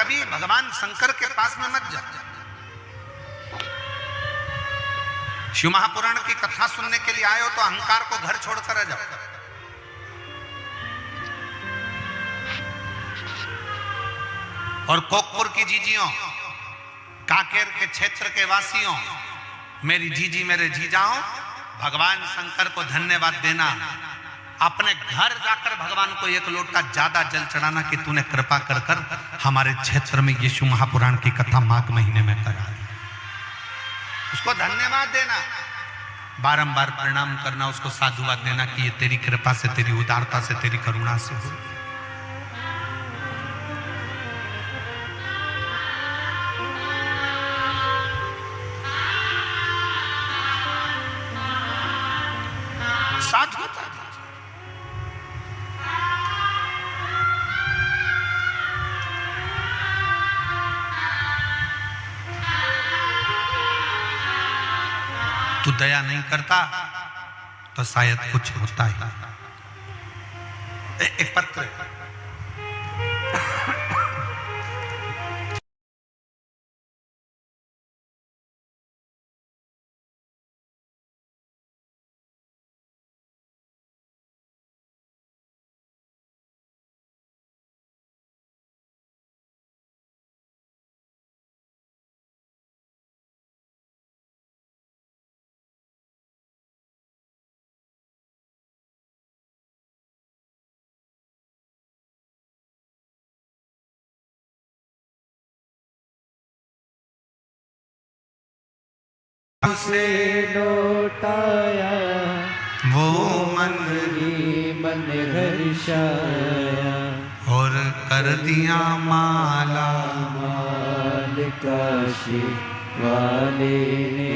कभी भगवान शंकर के पास में मत जाओ। शिव महापुराण की कथा सुनने के लिए आए हो तो अहंकार को घर छोड़कर आ जाओ। और कोकपुर की जीजियों, कांकेर के क्षेत्र के वासियों, मेरी जीजी मेरे जीजाओं, भगवान शंकर को धन्यवाद देना। अपने घर जाकर भगवान को एक लोटा ज्यादा जल चढ़ाना कि तूने कृपा कर कर हमारे क्षेत्र में यीशु महापुराण की कथा माघ महीने में करा। उसको धन्यवाद देना, बारंबार प्रणाम करना, उसको साधुवाद देना कि ये तेरी कृपा से, तेरी उदारता से, तेरी करुणा से हो। साधुता तू दया नहीं करता तो शायद कुछ होता ही। एक पत्र से लौटाया वो मन ही मन हर्षाया और कर दिया माला माल काशी वाले ने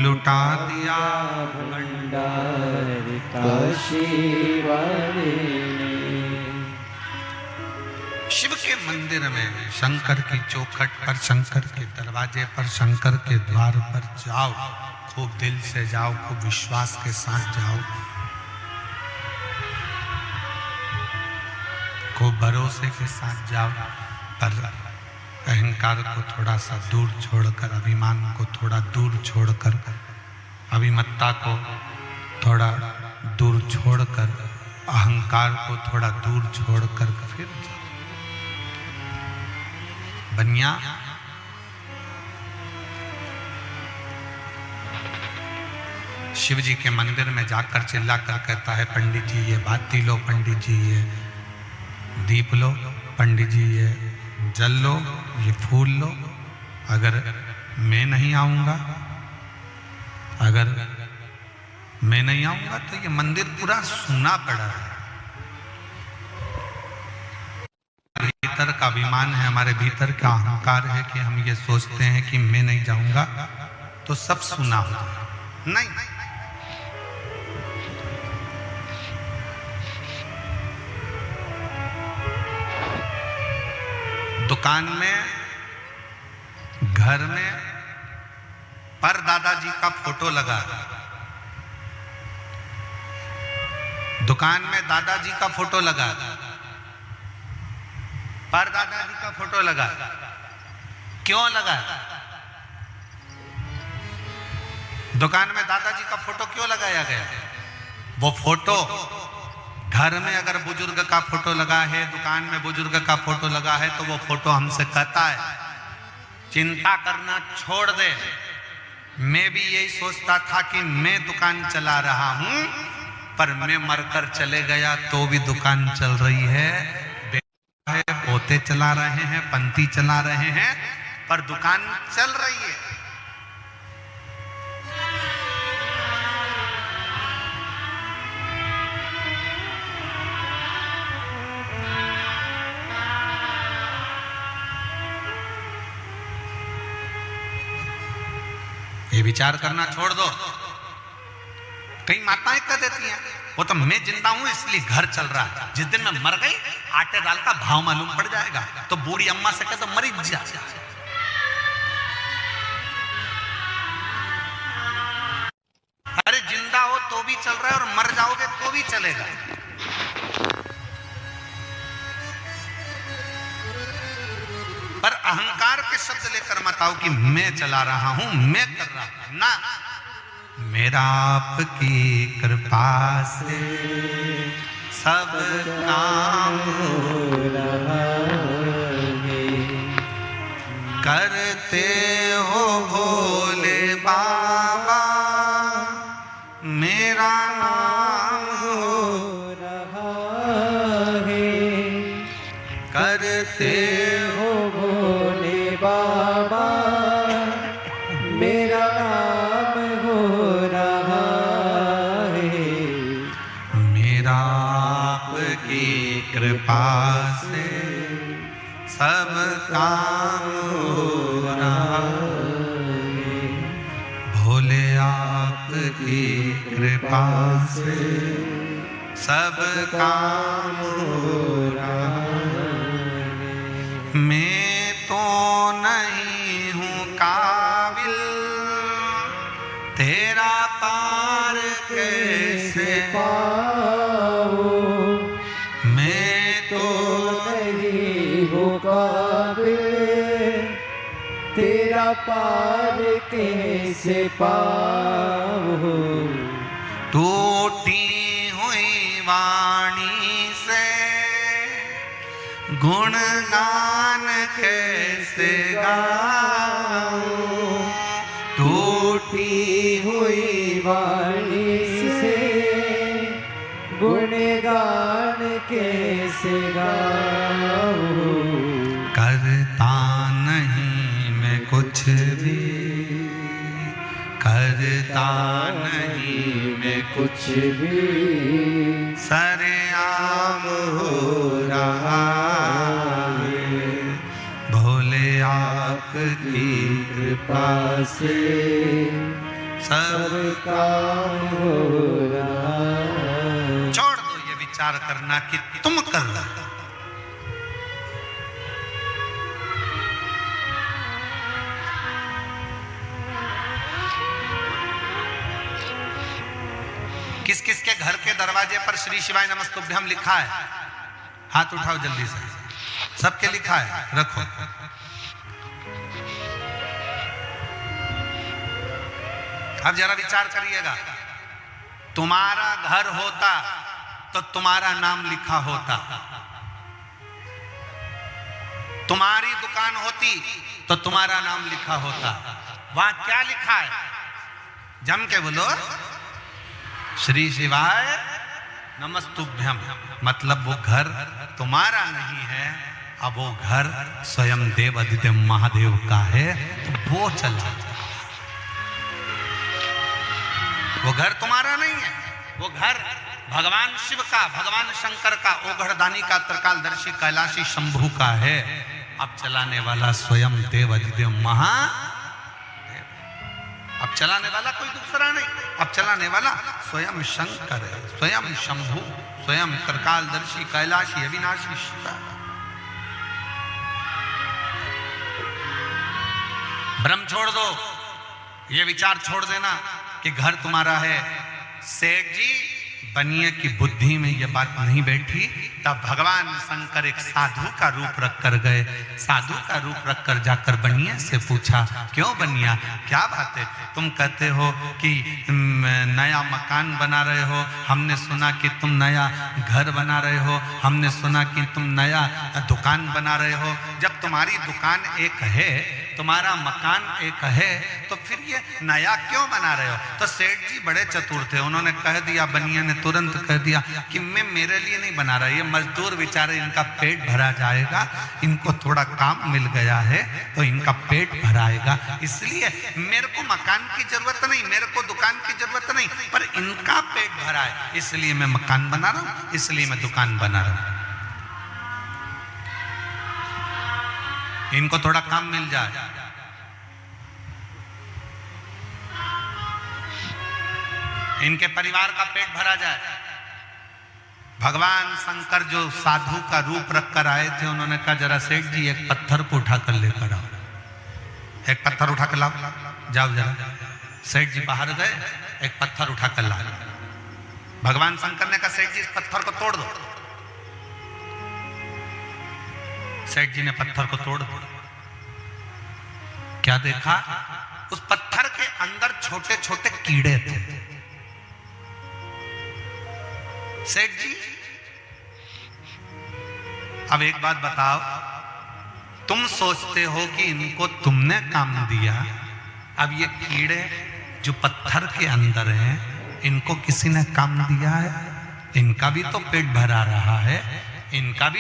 लुटा दिया भंडार काशी वाले ने। शिव के मंदिर में, शंकर की चौखट पर, शंकर के दरवाजे पर, शंकर के द्वार पर जाओ, खूब दिल से जाओ, खूब विश्वास के साथ जाओ, खूब भरोसे के साथ जाओ, पर अहंकार को थोड़ा सा दूर छोड़कर, अभिमान को थोड़ा दूर छोड़कर, अभिमत्ता को थोड़ा दूर छोड़कर, अहंकार को थोड़ा दूर छोड़कर फिर जाओ। बनिया शिव जी के मंदिर में जाकर चिल्लाकर कहता है, पंडित जी ये बाती लो, पंडित जी ये दीप लो, पंडित जी ये जल लो, ये फूल लो। अगर मैं नहीं आऊंगा, अगर मैं नहीं आऊंगा तो ये मंदिर पूरा सूना पड़ा है। भीतर का अभिमान है, हमारे भीतर का अहंकार है कि हम ये सोचते हैं कि मैं नहीं जाऊंगा तो सब सुना हो जाएगा। नहीं, दुकान में, घर में पर दादाजी का फोटो लगा, दुकान में दादाजी का फोटो लगा, पर दादाजी का फोटो लगा। क्यों लगा? दुकान में दादाजी का फोटो क्यों लगाया गया? वो फोटो घर में अगर बुजुर्ग का फोटो लगा है, दुकान में बुजुर्ग का फोटो लगा है, तो वो फोटो हमसे कहता है चिंता करना छोड़ दे। मैं भी यही सोचता था कि मैं दुकान चला रहा हूं, पर मैं मरकर चले गया तो भी दुकान चल रही है, पोते चला रहे हैं, पंती चला रहे हैं, पर दुकान चल रही है। ये विचार करना छोड़ दो। कई माताएं कह देती हैं वो तो मैं जिंदा हूं इसलिए घर चल रहा है, जिस दिन मैं मर गई आटे दाल का भाव मालूम पड़ जाएगा तो बूढ़ी अम्मा से कह तो मरी जा। अरे जिंदा हो तो भी चल रहा है और मर जाओगे तो भी चलेगा। के शब्द लेकर मत आओ कि मैं चला रहा हूं, मैं कर रहा हूं, ना, मेरा आपकी कृपा से सब काम हो रहा है। करते हो भोले बाबा मेरा नाम हो रहा है। करते हो भोले बाबा मेरा नाम हो रहा है। मेरा आपकी कृपा से सब काम हो रहा है। भोले आपकी कृपा से सब काम हो रहा है। मैं तो नहीं हूँ काबिल तेरा पार कैसे पाओ। मैं तो नहीं हो काबिल तेरा पार कैसे पाओ। टूटी हुई वाणी से गुणगान कैसे गाऊं। टूटी हुई वाणी से गुणगान कैसे गाऊं। करता नहीं मैं कुछ भी, करता नहीं मैं कुछ भी सरेआम हो रहा है। भोले आपकी कृपा से सब काम हो रहा है। छोड़ दो ये विचार करना कि तुम कर रहे हो। किस किस के घर के दरवाजे पर श्री शिवाय नमस्तुभ्यम लिखा है? हाथ उठाओ जल्दी से। सबके लिखा है, रखो। अब जरा विचार करिएगा, तुम्हारा घर होता तो तुम्हारा नाम लिखा होता, तुम्हारी दुकान होती तो तुम्हारा नाम लिखा होता। वहां क्या लिखा है? जम के बोलो, श्री शिवाय नमस्तुभ्यम। मतलब वो घर तुम्हारा नहीं है, अब वो घर स्वयं देव आदित्य महादेव का है, तो वो चला। वो घर तुम्हारा नहीं है, वो घर भगवान शिव का, भगवान शंकर का, ओघड़दानी का, त्रिकालदर्शी कैलाशी शंभू का है। अब चलाने वाला स्वयं देव आदित्य महादेव। अब चलाने वाला कोई दूसरा नहीं, अब चलाने वाला स्वयं शंकर है, स्वयं शंभू, स्वयं त्रिकालदर्शी कैलाशी अविनाशी शिव। भ्रम छोड़ दो, ये विचार छोड़ देना कि घर तुम्हारा है। सेठ जी बनिए की बुद्धि में ये बात नहीं बैठी, तब भगवान शंकर एक साधु का रूप रखकर गए। साधु का रूप रखकर जाकर बनिया से पूछा, क्यों बनिया, क्या बात है? तुम कहते हो कि नया मकान बना रहे हो, हमने सुना कि तुम नया घर बना रहे हो, हमने सुना कि तुम नया दुकान बना रहे हो। जब तुम्हारी दुकान एक है, तुम्हारा मकान एक है, तो फिर ये नया क्यों बना रहे हो? तो सेठ जी बड़े चतुर थे, उन्होंने कह दिया, बनिया ने तुरंत कह दिया कि मैं मेरे लिए नहीं बना रहा, ये मजदूर बेचारे, इनका पेट भरा जाएगा, इनको थोड़ा काम मिल गया है तो इनका पेट भराएगा, इसलिए मेरे को मकान की जरूरत नहीं, मेरे को दुकान की जरूरत नहीं, पर इनका पेट भरा है, इसलिए मैं मकान बना रहा हूं, इसलिए मैं दुकान बना रहा हूं, इनको थोड़ा काम मिल जाए। इनके परिवार का पेट भरा जाए। भगवान शंकर जो साधु का रूप रखकर आए थे, उन्होंने कहा, जरा सेठ जी एक पत्थर को उठाकर लेकर आओ, एक पत्थर उठाकर लाओ, जाओ जरा। सेठ जी बाहर गए, एक पत्थर उठाकर ला। भगवान शंकर ने कहा, सेठ जी इस पत्थर को तोड़ दो। सेठ जी ने पत्थर को तोड़ दिया। क्या देखा? उस पत्थर के अंदर छोटे छोटे कीड़े थे। सेठ जी, अब एक बात बताओ, तुम सोचते हो कि इनको तुमने काम दिया, अब ये कीड़े जो पत्थर के अंदर हैं, इनको किसी ने काम दिया है? इनका भी तो पेट भरा रहा है, इनका भी